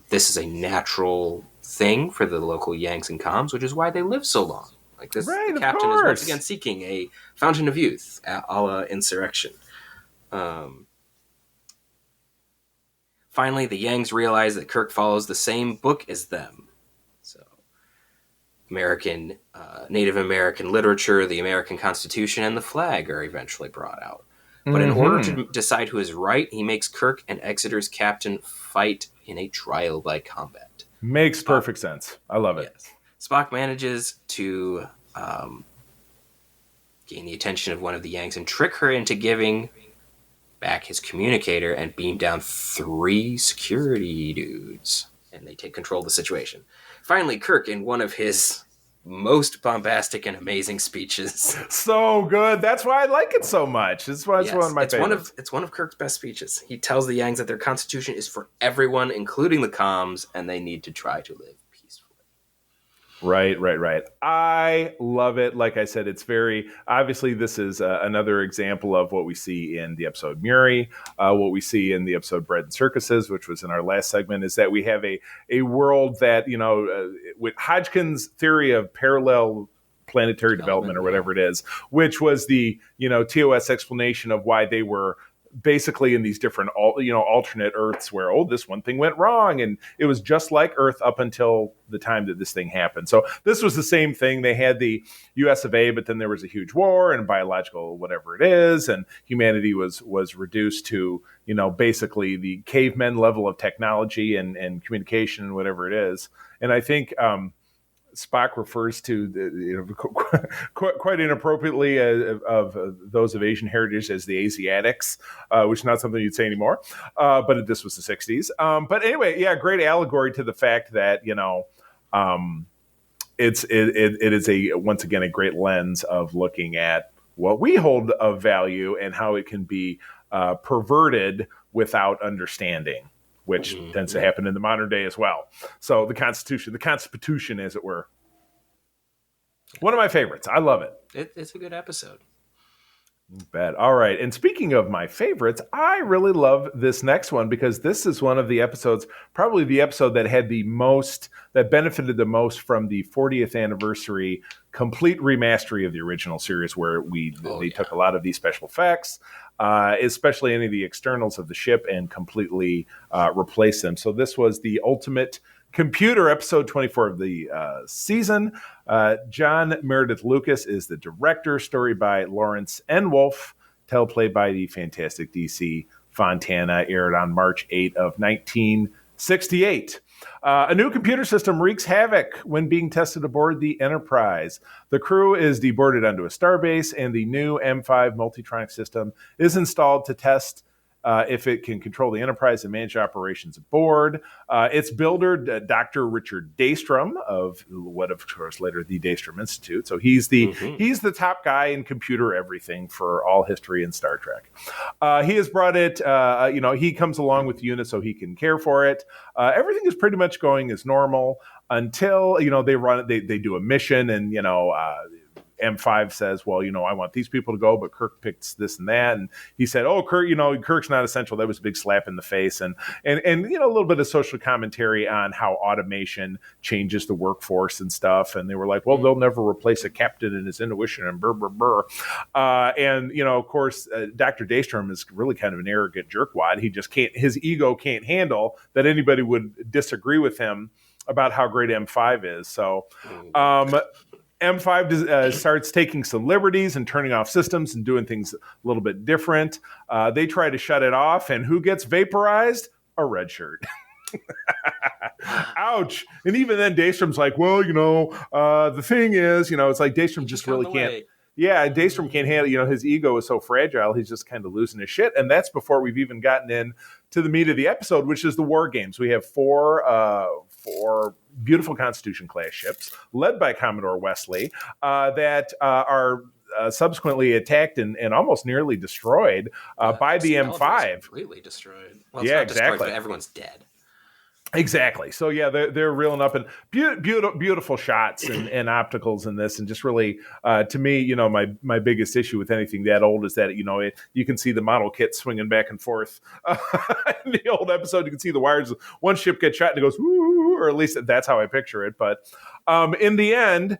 This is a natural thing for the local Yanks and comms, which is why they live so long. Like this, right, the captain is once again seeking a fountain of youth, a la Insurrection. Finally, the Yangs realize that Kirk follows the same book as them. So, Native American literature, the American Constitution, and the flag are eventually brought out. But in order to decide who is right, he makes Kirk and Exeter's captain fight in a trial by combat. Makes perfect sense. I love it. Yes. Spock manages to gain the attention of one of the Yanks and trick her into giving back his communicator and beam down 3 security dudes. And they take control of the situation. Finally, Kirk, in one of his most bombastic and amazing speeches. So good. That's why I like it so much. It's one of my favorites. It's one of Kirk's best speeches. He tells the Yangs that their constitution is for everyone, including the comms, and they need to try to live peacefully. Right. I love it. Like I said, it's very obviously this is another example of what we see in the episode Muri, what we see in the episode Bread and Circuses, which was in our last segment, is that we have a world that, with Hodgkin's theory of parallel planetary development or whatever it is, which was the, TOS explanation of why they were basically in these different, alternate Earths where, this one thing went wrong. And it was just like Earth up until the time that this thing happened. So this was the same thing. They had the US of A, but then there was a huge war and biological whatever it is. And humanity was reduced to, basically the cavemen level of technology and communication and whatever it is. And I think, Spock refers to quite inappropriately of those of Asian heritage as the Asiatics, which is not something you'd say anymore. But this was the 60s. But anyway, great allegory to the fact that it is once again a great lens of looking at what we hold of value and how it can be perverted without understanding, which tends to happen in the modern day as well. So the Constitution, as it were. One of my favorites. I love it. It's a good episode. Bet. All right. And speaking of my favorites, I really love this next one because this is one of the episodes, probably the episode that had that benefited the most from the 40th anniversary complete remastery of the original series, where they took a lot of these special effects, especially any of the externals of the ship, and completely replaced them. So this was the Ultimate Computer, episode 24 of the season. John Meredith Lucas is the director. Story by Lawrence N. Wolfe. Teleplay by the fantastic DC Fontana. Aired on March 8 of 1968. A new computer system wreaks havoc when being tested aboard the Enterprise. The crew is deboarded onto a starbase, and the new M5 Multitronic system is installed to test if it can control the Enterprise and manage operations aboard. Its builder, Dr. Richard Daystrom, of what, of course, later the Daystrom Institute. So he's the top guy in computer everything for all history in Star Trek. He has brought it. He comes along with the unit so he can care for it. Everything is pretty much going as normal until they do a mission, and M5 says, well, I want these people to go, but Kirk picks this and that. And he said, oh, Kirk's not essential. That was a big slap in the face. And a little bit of social commentary on how automation changes the workforce and stuff. And they were like, well, they'll never replace a captain and his intuition and burr, burr, burr. Of course, Dr. Daystrom is really kind of an arrogant jerkwad. He just his ego can't handle that anybody would disagree with him about how great M5 is. So, M5 starts taking some liberties and turning off systems and doing things a little bit different. They try to shut it off, and who gets vaporized? A red shirt. Ouch. And even then, Daystrom's like, well, the thing is, it's like Daystrom just really can't. Yeah, Daystrom can't handle, his ego is so fragile, he's just kind of losing his shit. And that's before we've even gotten in to the meat of the episode, which is the war games. We have four beautiful Constitution class ships led by Commodore Wesley that are subsequently attacked and almost nearly destroyed by the M5. Completely destroyed. Well, it's not destroyed, but everyone's dead. Exactly. So yeah, they're reeling up, and beautiful shots and opticals in this, and just really to me, my biggest issue with anything that old is that you can see the model kit swinging back and forth. In the old episode, you can see the wires. One ship gets shot and it goes, woo, or at least that's how I picture it. But in the end,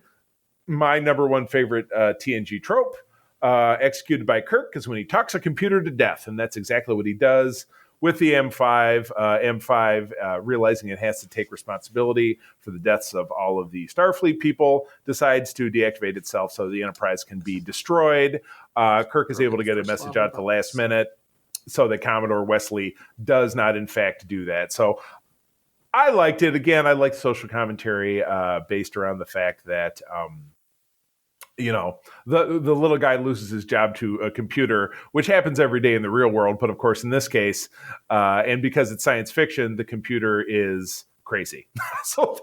my number one favorite TNG trope, executed by Kirk, is when he talks a computer to death, and that's exactly what he does with the M5. M5, realizing it has to take responsibility for the deaths of all of the Starfleet people, decides to deactivate itself so the Enterprise can be destroyed. Kirk is able to get a message out at the last minute so that Commodore Wesley does not, in fact, do that. So I liked it. Again, I like social commentary based around the fact that the little guy loses his job to a computer, which happens every day in the real world. But of course, in this case, and because it's science fiction, the computer is crazy. So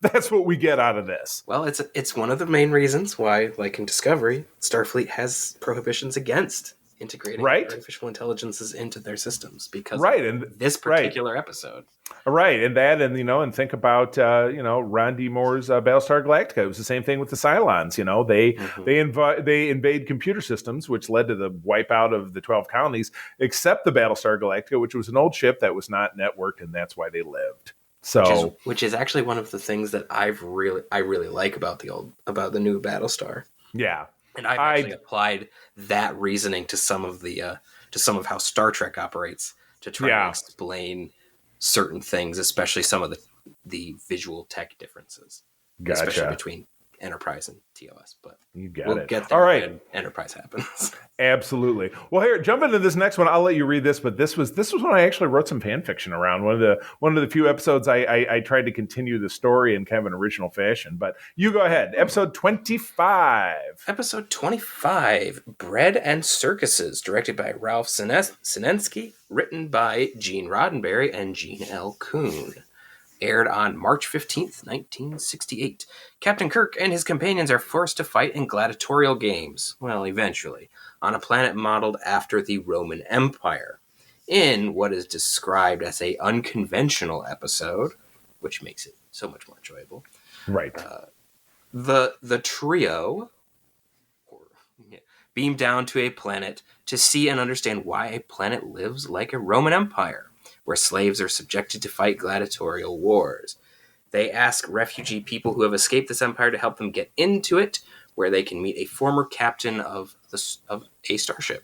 that's what we get out of this. Well, it's one of the main reasons why, like in Discovery, Starfleet has prohibitions against integrating artificial intelligences into their systems because of this particular episode. Right, and think about Ron D. Moore's Battlestar Galactica. It was the same thing with the Cylons. They invade computer systems, which led to the wipeout of the 12 colonies, except the Battlestar Galactica, which was an old ship that was not networked, and that's why they lived. So, which is actually one of the things that I really like about the new Battlestar. Yeah. And I've actually applied that reasoning to some of how Star Trek operates to try to explain certain things, especially some of the visual tech differences, especially between Enterprise and TOS. But we'll get there when Enterprise happens. Absolutely. Well, here, jump into this next one. I'll let you read this, but this was when I actually wrote some fan fiction around. One of the few episodes I tried to continue the story in kind of an original fashion. But you go ahead. Episode 25. Episode 25, Bread and Circuses, directed by Ralph Sinensky, written by Gene Roddenberry and Gene L. Kuhn. aired on March 15th, 1968. Captain Kirk and his companions are forced to fight in gladiatorial games, well, eventually, on a planet modeled after the Roman Empire. In what is described as a unconventional episode, which makes it so much more enjoyable. Right. The trio beam down to a planet to see and understand why a planet lives like a Roman Empire, where slaves are subjected to fight gladiatorial wars. They ask refugee people who have escaped this empire to help them get into it, where they can meet a former captain of a starship.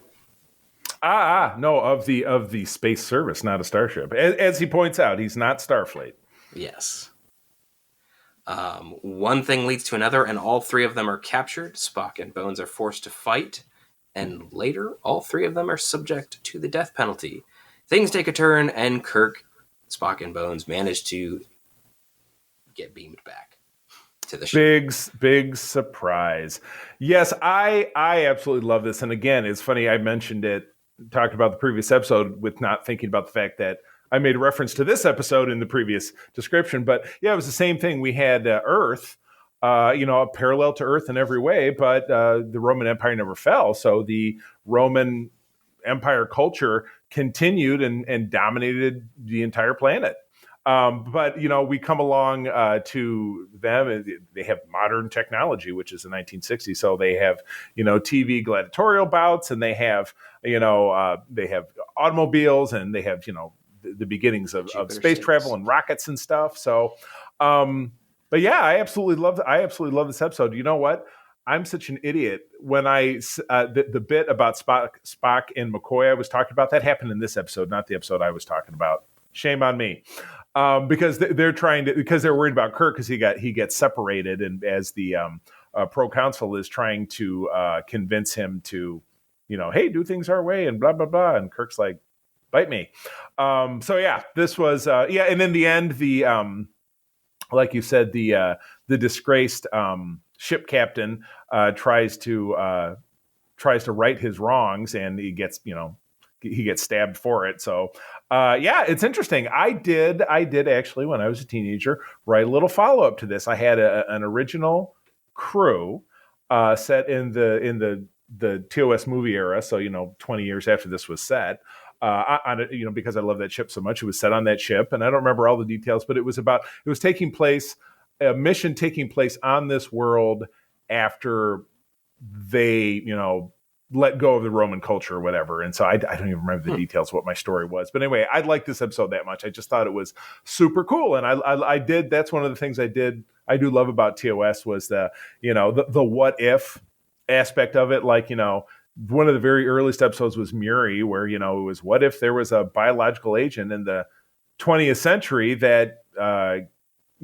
No, of the space service, not a starship. As he points out, he's not Starfleet. Yes. One thing leads to another, and all three of them are captured. Spock and Bones are forced to fight, and later, all three of them are subject to the death penalty. Things take a turn, and Kirk, Spock, and Bones manage to get beamed back to the ship. Big surprise. Yes, I absolutely love this. And again, it's funny, I mentioned it, talked about the previous episode with not thinking about the fact that I made reference to this episode in the previous description. But yeah, it was the same thing. We had Earth, a parallel to Earth in every way, but the Roman Empire never fell. So the Roman Empire culture continued and dominated the entire planet. But we come along to them, and they have modern technology, which is the 1960s. So they have, TV gladiatorial bouts, and they have, they have automobiles, and they have, the beginnings of space travel and rockets and stuff. So, but yeah, I absolutely love this episode. You know what? I'm such an idiot. When the bit about Spock and McCoy I was talking about, that happened in this episode, not the episode I was talking about. Shame on me. Because they're worried about Kirk because he gets separated, and as the proconsul is trying to convince him to, hey, do things our way and blah blah blah, and Kirk's like, bite me. So yeah, this was and in the end, the like you said, the disgraced ship captain tries to right his wrongs, and he gets stabbed for it. So it's interesting. I did actually, when I was a teenager, write a little follow-up to this. I had an original crew set in the TOS movie era. So, 20 years after this was set, because I love that ship so much, it was set on that ship, and I don't remember all the details, but it was a mission taking place on this world after they, let go of the Roman culture or whatever. And so I don't even remember the details of what my story was. But anyway, I liked this episode that much. I just thought it was super cool. And I did, that's one of the things I do love about TOS was the what if aspect of it. Like, one of the very earliest episodes was Muri, where, it was what if there was a biological agent in the 20th century that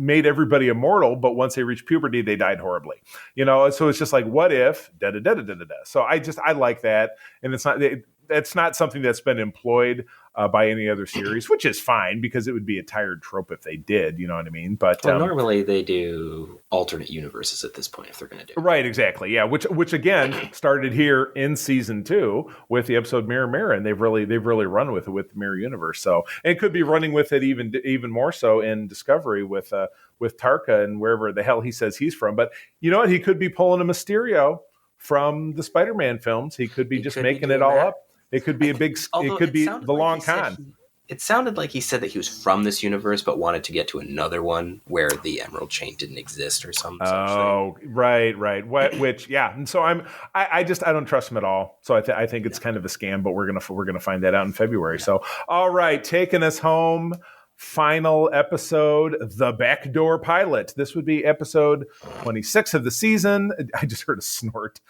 made everybody immortal, but once they reached puberty, they died horribly. So it's just like, what if da da da da da da. So I like that, and it's not something that's been employed by any other series, which is fine because it would be a tired trope if they did. You know what I mean? But normally they do alternate universes at this point if they're going to do it. Right, exactly, yeah. Which again started here in season 2 with the episode Mirror Mirror, and they've really run with it with the Mirror Universe. So and it could be running with it even more so in Discovery with Tarka and wherever the hell he says he's from. But you know what? He could be pulling a Mysterio from the Spider-Man films. He could be making it all up. It could be the long con. It sounded like he said that he was from this universe, but wanted to get to another one where the Emerald Chain didn't exist or something. Oh, right. Which, yeah. And so I don't trust him at all. So I think it's kind of a scam, but we're gonna find that out in February. Yeah. So, all right, taking us home. Final episode, The Backdoor Pilot. This would be episode 26 of the season. I just heard a snort.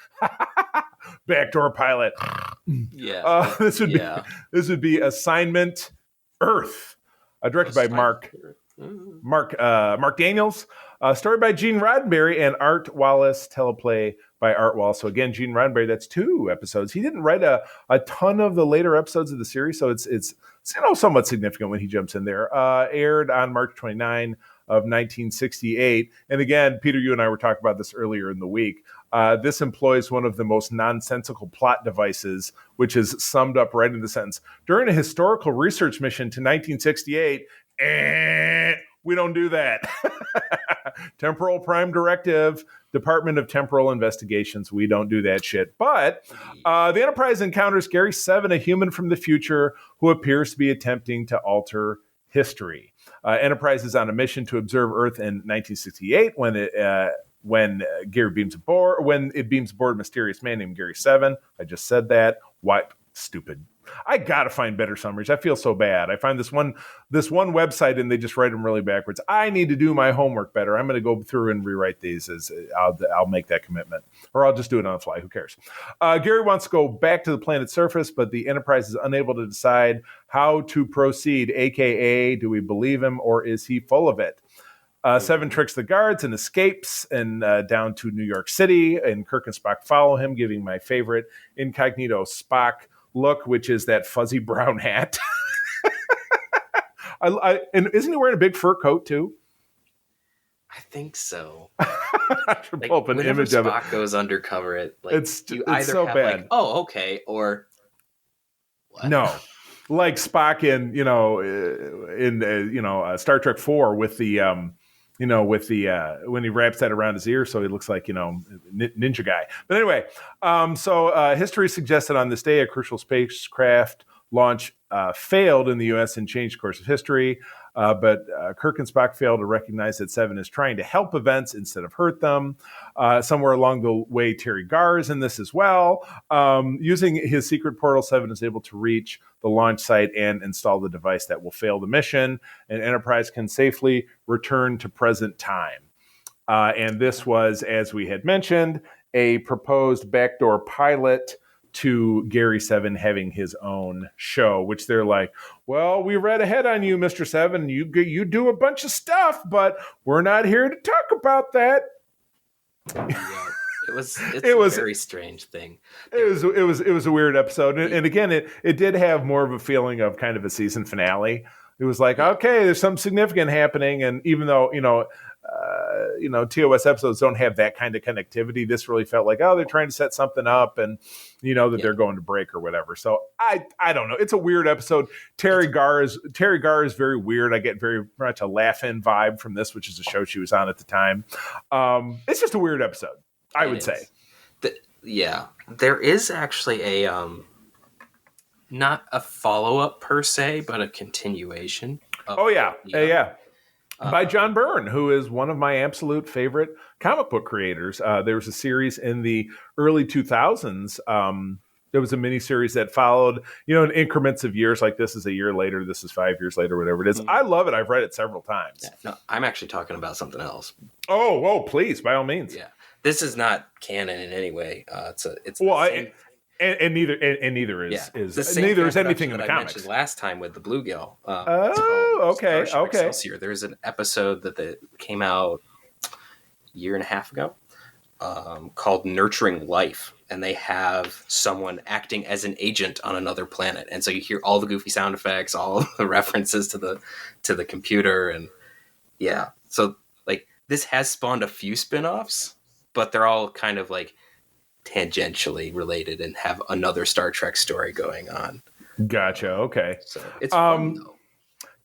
Backdoor Pilot. Yeah. This would be Assignment Earth, directed by Mark Daniels, story by Gene Roddenberry and Art Wallace, teleplay by Art Wallace. So again, Gene Roddenberry, that's 2 episodes. He didn't write a ton of the later episodes of the series, so it's somewhat significant when he jumps in there. Aired on March 29 of 1968. And again, Peter, you and I were talking about this earlier in the week. This employs one of the most nonsensical plot devices, which is summed up right in the sentence. During a historical research mission to 1968, We don't do that. Temporal Prime Directive, Department of Temporal Investigations. We don't do that shit. But the Enterprise encounters Gary 7, a human from the future who appears to be attempting to alter history. Enterprise is on a mission to observe Earth in 1968 when Gary beams aboard. When it beams aboard a mysterious man named Gary 7. I just said that. Why? Stupid. I gotta find better summaries. I feel so bad. I find this one website and they just write them really backwards. I need to do my homework better. I'm going to go through and rewrite these. I'll make that commitment, or I'll just do it on the fly. Who cares? Gary wants to go back to the planet's surface, but the Enterprise is unable to decide how to proceed. AKA, do we believe him or is he full of it? Seven tricks the guards and escapes and down to New York City, and Kirk and Spock follow him, giving my favorite incognito Spock look, which is that fuzzy brown hat. And isn't he wearing a big fur coat too? I think so. I should pull up an image of it. Spock goes undercover, it's either so have bad. Oh, okay, or what? No, like Spock in Star Trek 4 with the when he wraps that around his ear, so he looks like ninja guy. But anyway, so history suggested on this day a crucial spacecraft launch failed in the U.S. and changed the course of history. But Kirk and Spock failed to recognize that Seven is trying to help events instead of hurt them. Somewhere along the way, Teri Garr is in this as well. Using his secret portal, Seven is able to reach the launch site and install the device that will fail the mission, and Enterprise can safely return to present time. And this was, as we had mentioned, a proposed backdoor pilot to Gary 7 having his own show, which they're like, well, we read ahead on you, Mr. 7. You do a bunch of stuff, but we're not here to talk about that. Yeah, it's a very strange thing. It was a weird episode. And again, it did have more of a feeling of kind of a season finale. It was like, okay, there's something significant happening. And even though, TOS episodes don't have that kind of connectivity, this really felt like, oh, they're trying to set something up and, they're going to break or whatever. So I don't know. It's a weird episode. Teri Garr is very weird. I get very much a laugh-in vibe from this, which is a show she was on at the time. It's just a weird episode, I would say. There is actually a not a follow-up per se, but a continuation. By John Byrne, who is one of my absolute favorite comic book creators. There was a series in the early 2000s. There was a miniseries that followed, in increments of years. Like this is a year later, this is 5 years later, whatever it is. I love it. I've read it several times. Yeah, no, I'm actually talking about something else. Oh, please, by all means. Yeah, this is not canon in any way. And neither is anything in the comics. I mentioned last time with the Bluegill. Okay. Excelsior. There's an episode that came out a year and a half ago called "Nurturing Life," and they have someone acting as an agent on another planet, and so you hear all the goofy sound effects, all the references to the computer, and yeah. So this has spawned a few spin-offs, but they're all kind of tangentially related and have another Star Trek story going on. Gotcha. Okay. So it's fun, though.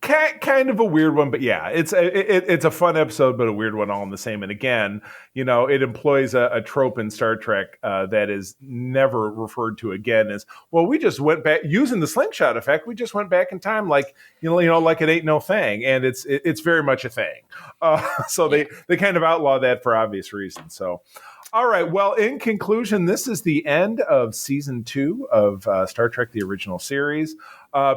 Kind of a weird one, but yeah, it's a fun episode, but a weird one all in the same. And again, it employs a trope in Star Trek that is never referred to again as, well, we just went back using the slingshot effect. We just went back in time, like it ain't no thing, and it's very much a thing. So they kind of outlaw that for obvious reasons. So. All right. Well, in conclusion, this is the end of season 2 of Star Trek: The Original Series.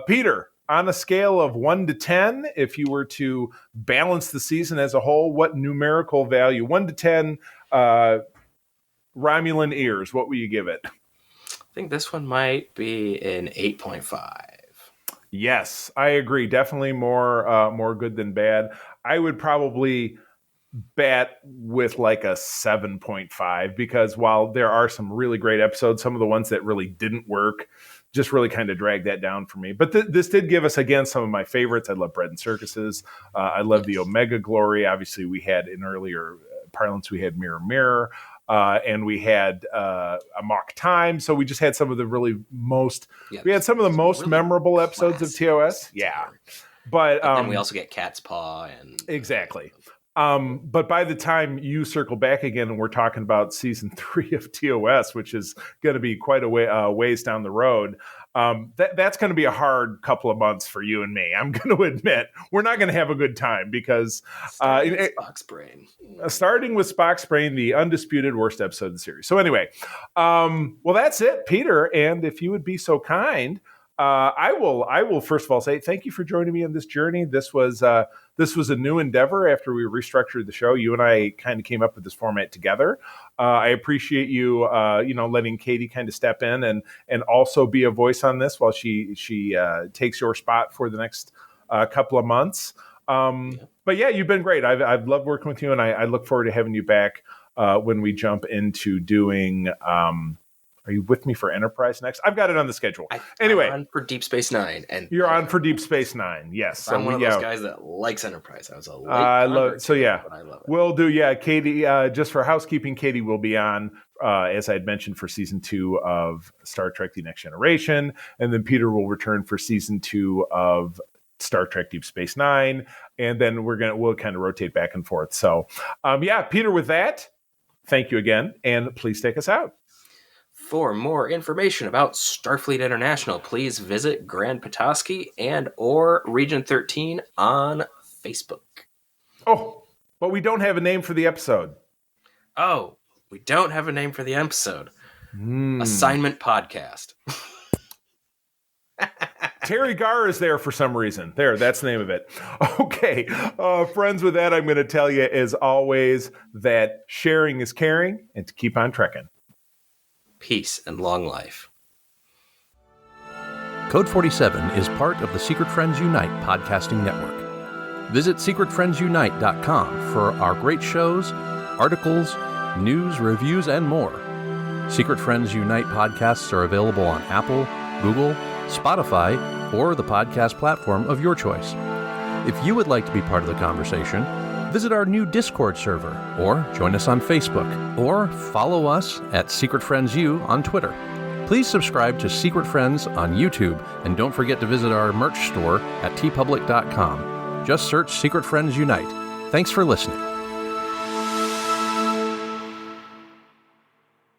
Peter, on a scale of 1 to 10, if you were to balance the season as a whole, what numerical value, 1 to 10, Romulan ears, what will you give it? I think this one might be an 8.5. Yes, I agree. Definitely more good than bad. I would probably bat with a 7.5 because while there are some really great episodes, some of the ones that really didn't work just really kind of dragged that down for me. But this did give us, again, some of my favorites. I love Bread and Circuses. I love the Omega Glory. Obviously, we had in earlier parlance, we had Mirror Mirror, and we had a Mock Time. So we just had some of the really most, we had some of the most really memorable episodes of TOS. Yeah. But and we also get Cat's Paw and exactly. But by the time you circle back again and we're talking about season 3 of TOS, which is going to be quite a ways down the road, that's going to be a hard couple of months for you and me. I'm going to admit we're not going to have a good time because starting with Spock's Brain. Starting with Spock's Brain, the undisputed worst episode of the series. So anyway, well, that's it, Peter. And if you would be so kind, I will first of all say thank you for joining me on this journey. This was a new endeavor after we restructured the show. You and I kind of came up with this format together. I appreciate you, letting Katie kind of step in and also be a voice on this while she takes your spot for the next couple of months. But yeah, you've been great. I've loved working with you, and I look forward to having you back when we jump into doing. Are you with me for Enterprise next? I've got it on the schedule. Anyway, I'm on for Deep Space Nine, and you're on for Deep Space Nine. Yes, I'm one of those guys that likes Enterprise. I was a late but I love it. We'll do. Yeah, Katie. Just for housekeeping, Katie will be on as I had mentioned for season 2 of Star Trek: The Next Generation, and then Peter will return for season 2 of Star Trek: Deep Space Nine, and then we'll kind of rotate back and forth. So, Peter. With that, thank you again, and please take us out. For more information about Starfleet International, please visit Grand Petoskey and or Region 13 on Facebook. Oh, but we don't have a name for the episode. Oh, we don't have a name for the episode. Assignment Podcast. Teri Garr is there for some reason. That's the name of it. Okay, friends, with that, I'm going to tell you, as always, that sharing is caring, and to keep on trekking. Peace and long life. Code 47 is part of the Secret Friends Unite podcasting network. Visit secretfriendsunite.com for our great shows, articles, news, reviews, and more. Secret Friends Unite podcasts are available on Apple, Google, Spotify, or the podcast platform of your choice. If you would like to be part of the conversation, visit our new Discord server, or join us on Facebook, or follow us at Secret Friends U on Twitter. Please subscribe to Secret Friends on YouTube, and don't forget to visit our merch store at tpublic.com. Just search Secret Friends Unite. Thanks for listening.